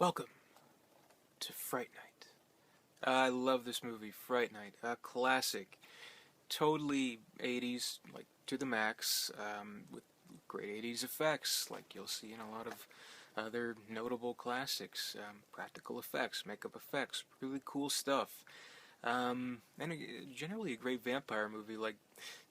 Welcome to Fright Night. I love this movie, Fright Night. A classic. Totally 80s, like to the max, with great 80s effects, like you'll see in a lot of other notable classics. Practical effects, makeup effects, really cool stuff. Generally a great vampire movie, like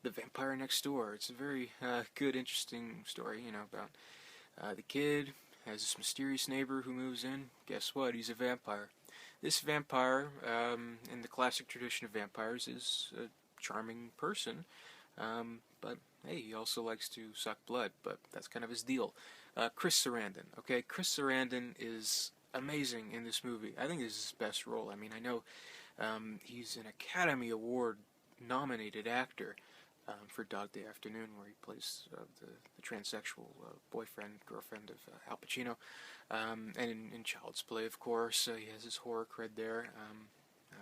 The Vampire Next Door. It's a very good, interesting story, about the kid has this mysterious neighbor who moves in. Guess what? He's a vampire. This vampire, in the classic tradition of vampires, is a charming person, but hey, he also likes to suck blood, but that's kind of his deal. Chris Sarandon, okay? Chris Sarandon is amazing in this movie. I think this is his best role. I mean, I know he's an Academy Award nominated actor, for Dog Day Afternoon, where he plays the transsexual girlfriend of Al Pacino. And in Child's Play, of course, he has his horror cred there,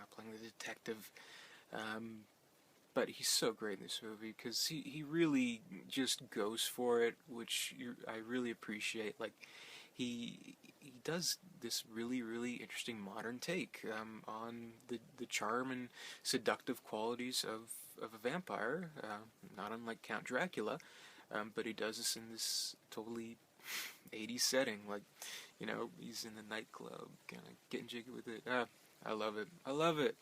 playing the detective. But he's so great in this movie because he really just goes for it, which I really appreciate. Like, he does this really interesting modern take on the charm and seductive qualities of a vampire, not unlike Count Dracula, but he does this in this totally 80s setting. Like, he's in the nightclub, kind of getting jiggy with it. I love it. I love it.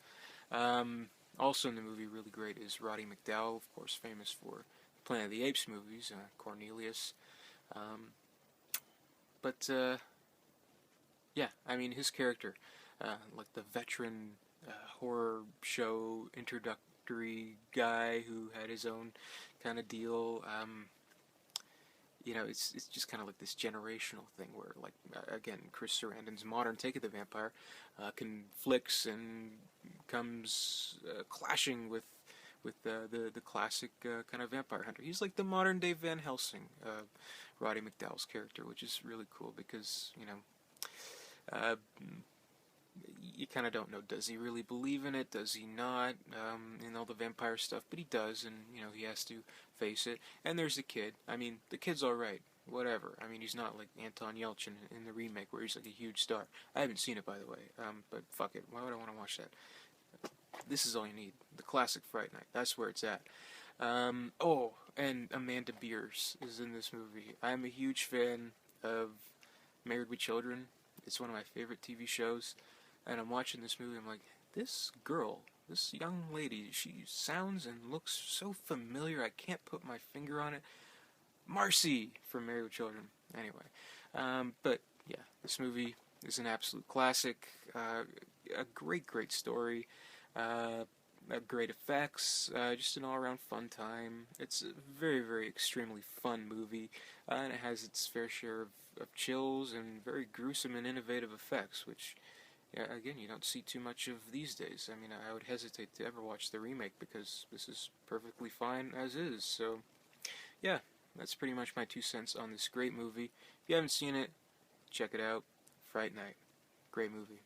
Also in the movie, really great, is Roddy McDowall, of course, famous for Planet of the Apes movies, Cornelius. But yeah, I mean, his character, like the veteran horror show introductory guy who had his own kind of deal. It's just kind of like this generational thing where, like, again, Chris Sarandon's modern take of the vampire conflicts and comes clashing with the classic kind of vampire hunter. He's like the modern day Van Helsing, Roddy McDowall's character, which is really cool because uh, you kind of don't know, does he really believe in it, does he not, in all the vampire stuff, but he does, and, he has to face it. And there's the kid. I mean, the kid's alright, whatever. I mean, he's not like Anton Yelchin in the remake where he's like a huge star. I haven't seen it, by the way, but fuck it, why would I want to watch that? This is all you need. The classic Fright Night, that's where it's at. Oh, and Amanda Beers is in this movie. I'm a huge fan of Married with Children. It's one of my favorite TV shows. And I'm watching this movie, I'm like, this girl, this young lady, she sounds and looks so familiar, I can't put my finger on it. Marcy from Married with Children. Anyway, but yeah, this movie is an absolute classic. A great story. Great effects. Just an all-around fun time. It's a very extremely fun movie, and it has its fair share of chills and very gruesome and innovative effects, which, yeah, again, you don't see too much of these days. I mean, I would hesitate to ever watch the remake because this is perfectly fine as is. So, yeah, that's pretty much my 2 cents on this great movie. If you haven't seen it, check it out. Fright Night. Great movie.